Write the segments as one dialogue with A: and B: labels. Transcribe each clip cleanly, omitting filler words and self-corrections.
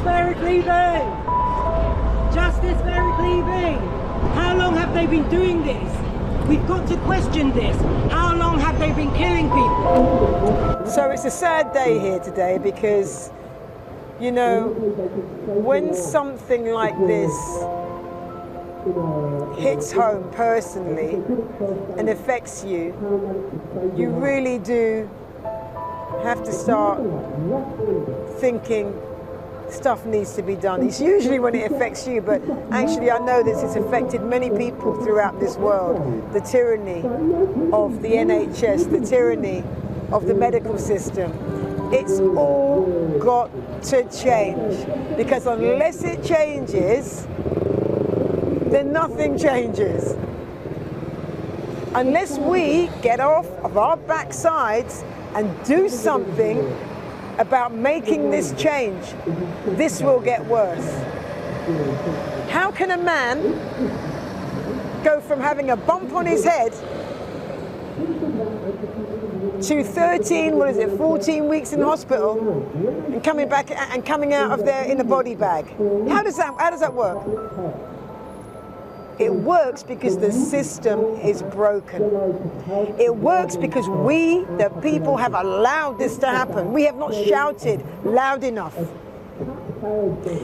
A: for Eric Levy! Justice for Eric Levy! How long have they been doing this? We've got to question this. How long have they been killing people?
B: So it's a sad day here today because, you know, when something like this hits home personally and affects you, you really do have to start thinking stuff needs to be done. It's usually when it affects you, but actually I know that it's affected many people throughout this world. The tyranny of the NHS, the tyranny of the medical system. It's all got to change, because unless it changes, then nothing changes. Unless we get off of our backsides and do something about making this change, this will get worse. How can a man go from having a bump on his head to 14 weeks in hospital and coming back and coming out of there in a body bag? How does that work? It works because the system is broken. It works because we, the people, have allowed this to happen. We have not shouted loud enough.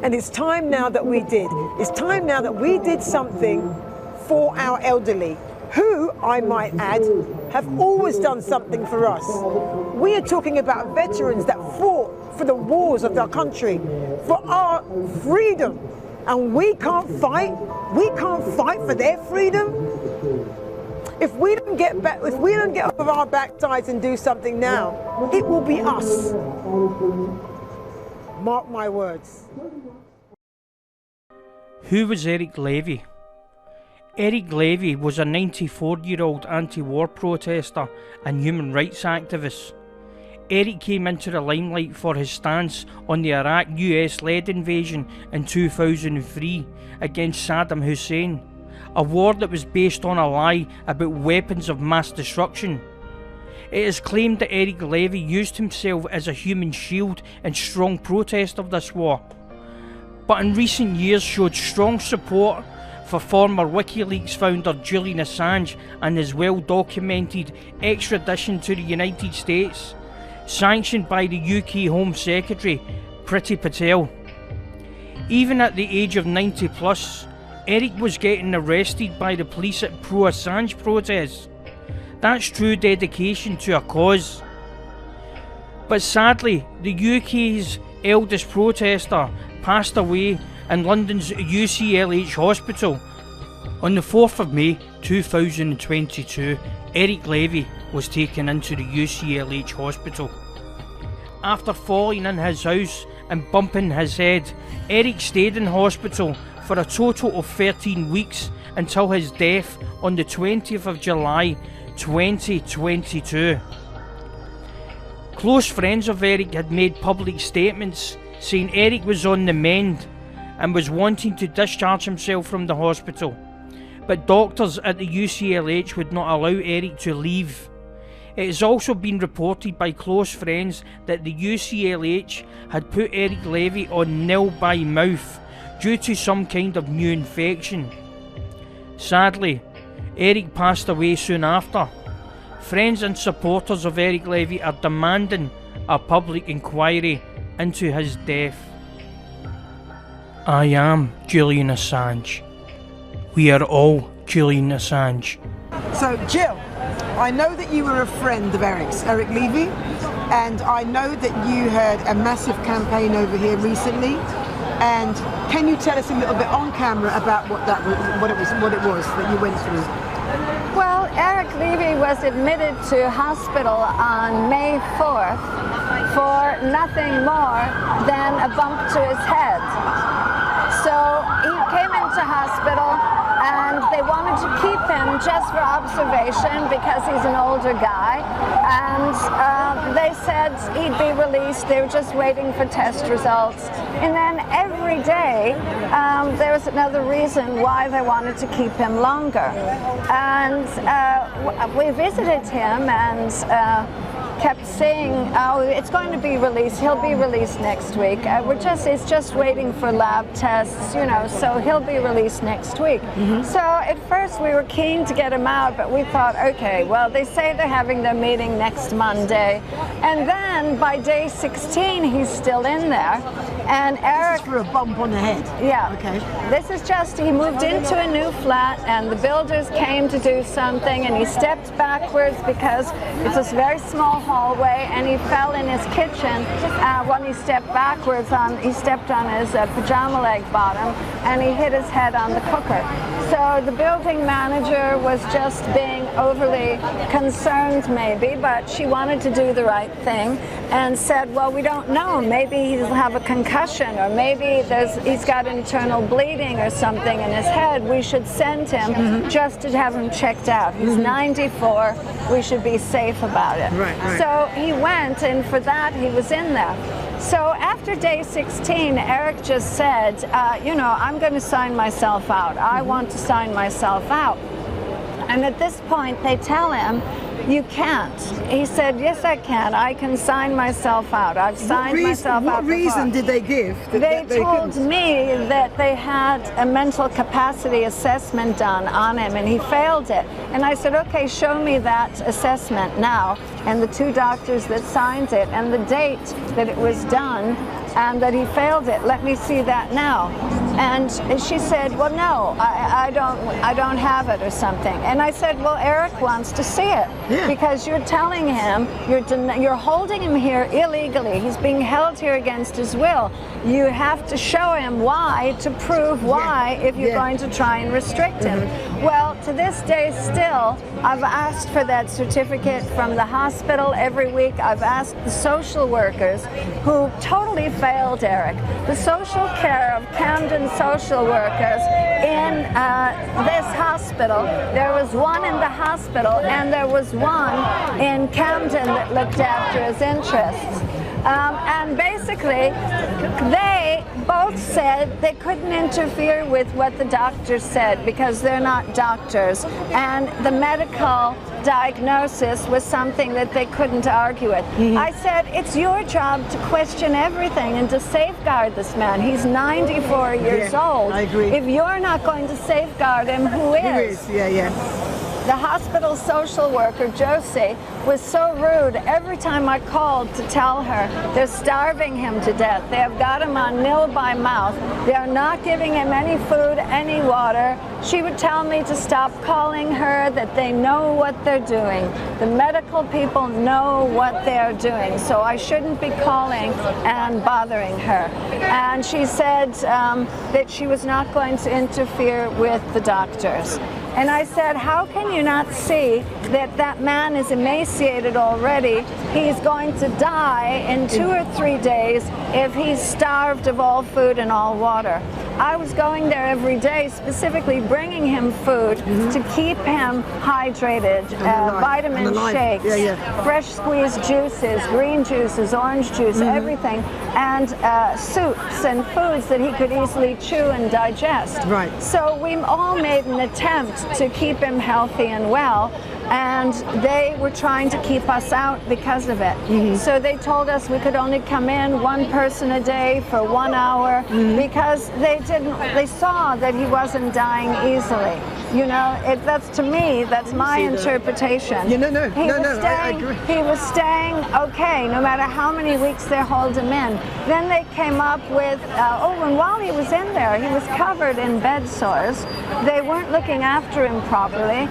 B: And it's time now that we did. It's time now that we did something for our elderly, who, I might add, have always done something for us. We are talking about veterans that fought for the wars of our country, for our freedom. And we can't fight for their freedom. If we don't get off of our backsides and do something now, it will be us. Mark my words.
C: Who was Eric Levy? Eric Levy was a 94-year-old anti-war protester and human rights activist. Eric came into the limelight for his stance on the Iraq US-led invasion in 2003 against Saddam Hussein, a war that was based on a lie about weapons of mass destruction. It is claimed that Eric Levy used himself as a human shield in strong protest of this war, but in recent years showed strong support for former WikiLeaks founder Julian Assange and his well-documented extradition to the United States, sanctioned by the UK Home Secretary, Priti Patel. Even at the age of 90 plus, Eric was getting arrested by the police at pro-Assange protests. That's true dedication to a cause. But sadly, the UK's eldest protester passed away in London's UCLH hospital. On the 4th of May 2022, Eric Levy was taken into the UCLH hospital. After falling in his house and bumping his head, Eric stayed in hospital for a total of 13 weeks until his death on the 20th of July 2022. Close friends of Eric had made public statements saying Eric was on the mend and was wanting to discharge himself from the hospital, but doctors at the UCLH would not allow Eric to leave. It has also been reported by close friends that the UCLH had put Eric Levy on nil by mouth due to some kind of new infection. Sadly, Eric passed away soon after. Friends and supporters of Eric Levy are demanding a public inquiry into his death. I am Julian Assange. We are all Julian Assange.
B: So, Jill, I know that you were a friend of Eric's, Eric Levy, and I know that you had a massive campaign over here recently. And can you tell us a little bit on camera about what it was that you went through?
D: Well, Eric Levy was admitted to hospital on May 4th for nothing more than a bump to his head. So he came into hospital and they wanted to keep him just for observation because he's an older guy, and they said he'd be released. They were just waiting for test results. And then every day there was another reason why they wanted to keep him longer. And we visited him, and kept saying, oh, it's going to be released, he'll be released next week. It's just waiting for lab tests, you know, so he'll be released next week. So at first we were keen to get him out, but we thought, okay, well, they say they're having their meeting next Monday. And then by day 16, he's still in there. And Eric...
B: for a bump on the head?
D: Yeah.
B: Okay.
D: This is just, he moved into a new flat and the builders came to do something and he stepped backwards because it's this very small hallway and he fell in his kitchen when he stepped backwards he stepped on his pajama leg bottom and he hit his head on the cooker. So the building manager was just being overly concerned maybe, but she wanted to do the right thing and said, well, we don't know, maybe he'll have a concussion or maybe he's got internal bleeding or something in his head. We should send him just to have him checked out. He's 94, we should be safe about it.
B: Right.
D: So he went, and for that he was in there. So after day 16, Eric just said, you know, I'm going to sign myself out. I want to sign myself out. And at this point, they tell him, you can't. He said, yes, I can. I can sign myself out. I've signed myself out.
B: What reason did they give?
D: They told me that they had a mental capacity assessment done on him and he failed it. And I said, okay, show me that assessment now. And the two doctors that signed it and the date that it was done and that he failed it, let me see that now. And she said, well, no, I don't have it or something. And I said, well, Eric wants to see it because you're telling him, you're holding him here illegally. He's being held here against his will. You have to show him why to prove why if you're going to try and restrict him. Well, to this day still, I've asked for that certificate from the hospital every week. I've asked the social workers who totally failed Eric. The social care of Camden social workers in this hospital. There was one in the hospital and there was one in Camden that looked after his interests. And basically, they both said they couldn't interfere with what the doctors said because they're not doctors. And the medical diagnosis was something that they couldn't argue with. I said, it's your job to question everything and to safeguard this man. He's 94 years old.
B: I agree.
D: If you're not going to safeguard him, who is?
B: Who is?
D: The hospital social worker, Josie, was so rude. Every time I called to tell her they're starving him to death. They have got him on nil by mouth. They are not giving him any food, any water. She would tell me to stop calling her, that they know what they're doing. The medical people know what they're doing, so I shouldn't be calling and bothering her. And she said that she was not going to interfere with the doctors. And I said, how can you not see that that man is emaciated already? He's going to die in 2 or 3 days if he's starved of all food and all water. I was going there every day, specifically bringing him food to keep him hydrated, vitamin shakes, fresh squeezed juices, green juices, orange juice, everything, and soups and foods that he could easily chew and digest.
B: Right.
D: So we all made an attempt to keep him healthy and well, and they were trying to keep us out because of it. So they told us we could only come in one person a day for 1 hour because they saw that he wasn't dying easily. You know, that's, to me, that's my interpretation.
B: I agree.
D: He was staying okay, no matter how many weeks they hold him in. Then they came up with, and while he was in there, he was covered in bed sores. They weren't looking after him properly,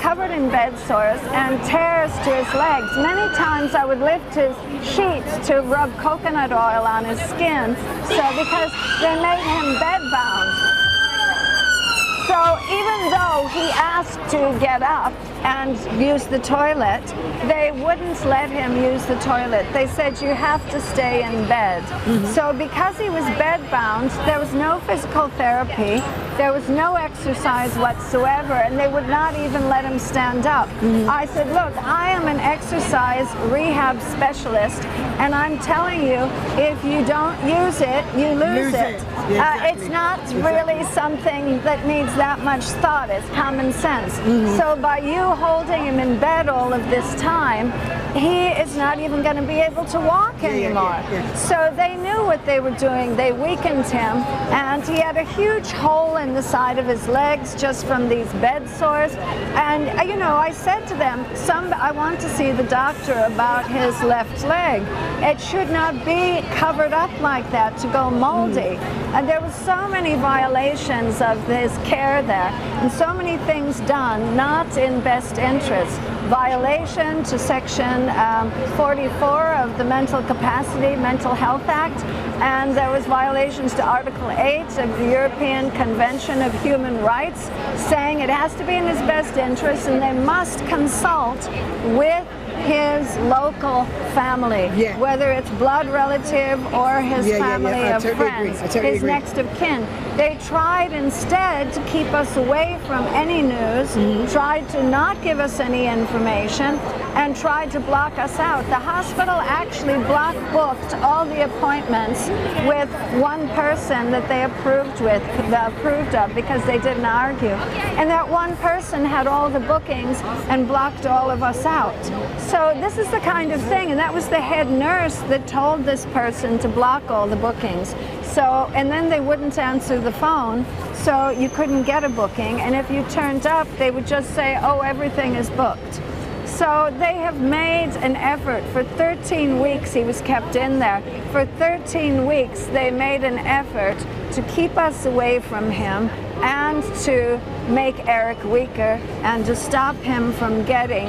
D: covered in bed sores and tears to his legs. Many times I would lift his sheets to rub coconut oil on his skin, because they made him bedbound. So even though he asked to get up and use the toilet, they wouldn't let him use the toilet. They said, you have to stay in bed. So because he was bedbound, there was no physical therapy. There was no exercise whatsoever, and they would not even let him stand up. I said, look, I am an exercise rehab specialist, and I'm telling you, if you don't use it, you lose it.
B: Yeah, exactly.
D: It's not really something that needs that much thought. It's common sense. So by you holding him in bed all of this time, he is not even going to be able to walk anymore. So they knew what they were doing. They weakened him, and he had a huge hole in the side of his legs just from these bed sores. And you know, I said to them, I want to see the doctor about his left leg. It should not be covered up like that to go moldy. And there were so many violations of his care there, and so many things done not in best interest. Violation to Section 44 of the Mental Health Act, and there was violations to Article 8 of the European Convention of Human Rights, saying it has to be in his best interest and they must consult with his local family, whether it's blood relative or his family of friends, his next of kin. They tried instead to keep us away from any news, tried to not give us any information, and tried to block us out. The hospital actually block booked all the appointments with one person that they approved of because they didn't argue. And that one person had all the bookings and blocked all of us out. So this is the kind of thing, and that was the head nurse that told this person to block all the bookings. So, and then they wouldn't answer the phone, so you couldn't get a booking. And if you turned up, they would just say, oh, everything is booked. So they have made an effort. For 13 weeks he was kept in there. For 13 weeks they made an effort to keep us away from him and to make Eric weaker and to stop him from getting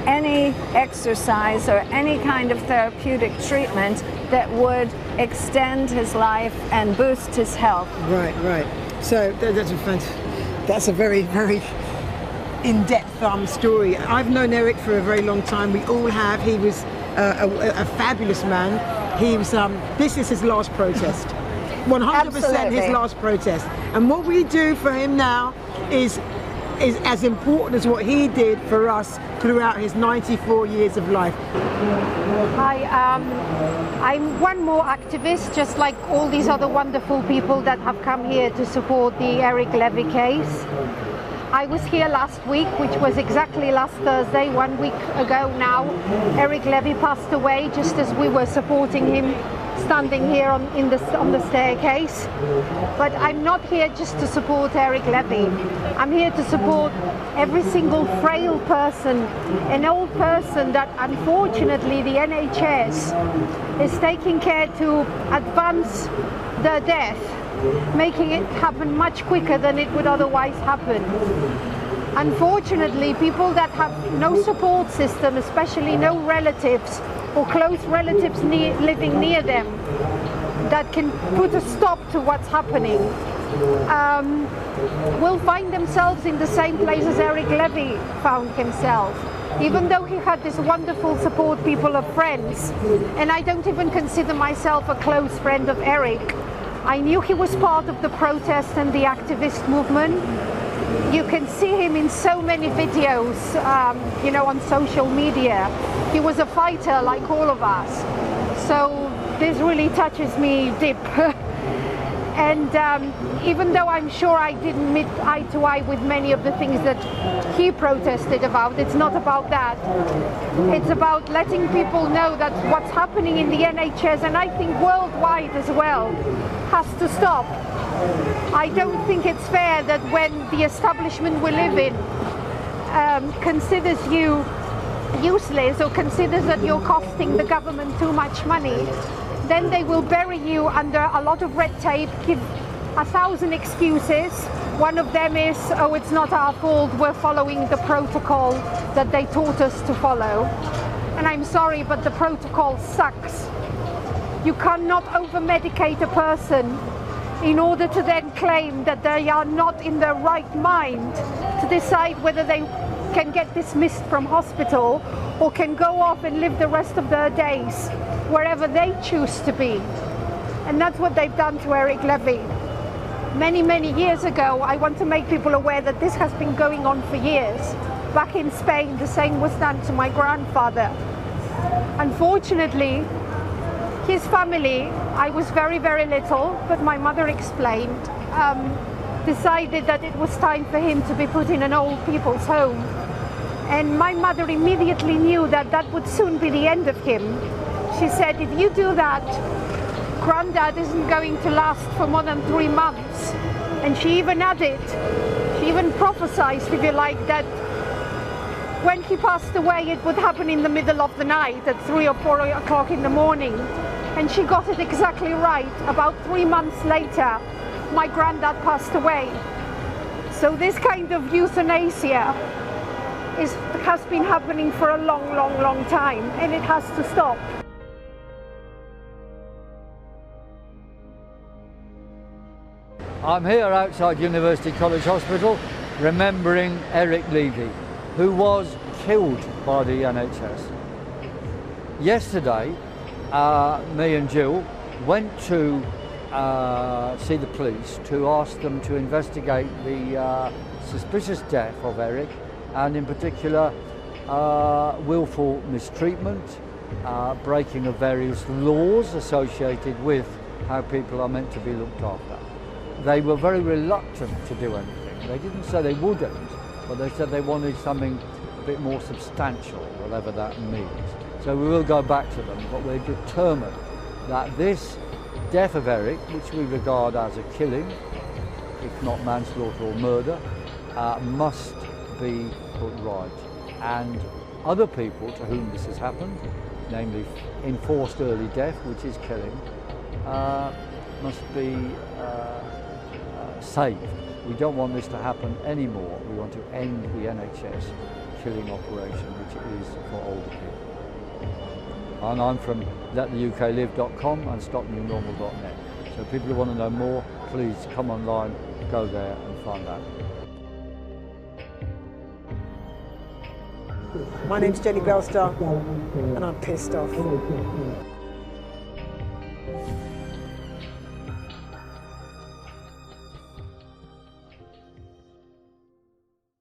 D: any exercise or any kind of therapeutic treatment that would extend his life and boost his health.
B: Right. So that's a very, very in-depth story. I've known Eric for a very long time. We all have. He was a fabulous man. He was. This is his last protest. 100% his last protest. And what we do for him now is as important as what he did for us throughout his 94 years of life.
E: Hi, I'm one more activist, just like all these other wonderful people that have come here to support the Eric Levy case. I was here last week, which was exactly last Thursday, 1 week ago now. Eric Levy passed away just as we were supporting him, standing here on the staircase. But I'm not here just to support Eric Levy. I'm here to support every single frail person, an old person that unfortunately the NHS is taking care to advance their death, making it happen much quicker than it would otherwise happen. Unfortunately, people that have no support system, especially no relatives or close relatives living near them, that can put a stop to what's happening, will find themselves in the same place as Eric Levy found himself. Even though he had this wonderful support people of friends, and I don't even consider myself a close friend of Eric. I knew he was part of the protest and the activist movement. You can see him in so many videos, you know, on social media. He was a fighter like all of us. So this really touches me deep. And even though I'm sure I didn't meet eye to eye with many of the things that he protested about, it's not about that. It's about letting people know that what's happening in the NHS, and I think worldwide as well, has to stop. I don't think it's fair that when the establishment we live in considers you useless or considers that you're costing the government too much money, then they will bury you under a lot of red tape, give 1,000 excuses. One of them is, oh, it's not our fault, we're following the protocol that they taught us to follow. And I'm sorry, but the protocol sucks. You cannot over-medicate a person in order to then claim that they are not in their right mind to decide whether they can get dismissed from hospital or can go off and live the rest of their days wherever they choose to be. And that's what they've done to Eric Levy. many, many years ago. I want to make people aware that this has been going on for years. Back in Spain, the same was done to my grandfather. Unfortunately, his family, I was very, very little, but my mother explained, decided that it was time for him to be put in an old people's home. And my mother immediately knew that that would soon be the end of him. She said, if you do that, Granddad isn't going to last for more than 3 months. And she even added, she even prophesied, if you like, that when he passed away, it would happen in the middle of the night at 3 or 4 o'clock in the morning. And she got it exactly right. About 3 months later, my granddad passed away. So this kind of euthanasia has been happening for a long, long, long time, and it has to stop.
F: I'm here outside University College Hospital remembering Eric Levy, who was killed by the NHS. Yesterday, me and Jill went to see the police to ask them to investigate the suspicious death of Eric, and in particular willful mistreatment, breaking of various laws associated with how people are meant to be looked after. They were very reluctant to do anything. They didn't say they wouldn't, but they said they wanted something a bit more substantial, whatever that means. So we will go back to them, but we're determined that this death of Eric, which we regard as a killing, if not manslaughter or murder, must be put right. And other people to whom this has happened, namely enforced early death, which is killing, must be saved. We don't want this to happen anymore. We want to end the NHS killing operation, which it is for older people. And I'm from lettheuklive.com and stopnewnormal.net. So people who want to know more, please come online, go there and find out.
B: My name's Jenny Belstar, and I'm pissed off.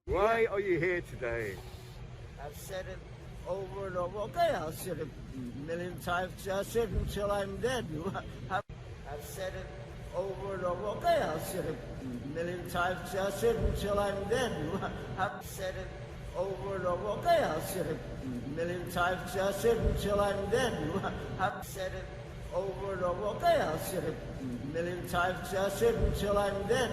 G: Why are you here today?
H: I've said it over and over. Okay, I'll say it a million times. I'll say it until I'm dead. I've said it over and over. Okay, I'll say it a million times. I'll say it until I'm dead. I've said it over and over. Okay, I'll say it a million times. I'll say it until I'm dead. I've said it over and over. Okay, I'll say it a million times. I'll say it until I'm dead.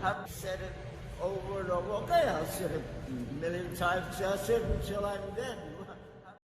H: I've said it over and over. Okay, I'll say it a million times. I'll say it until I'm dead.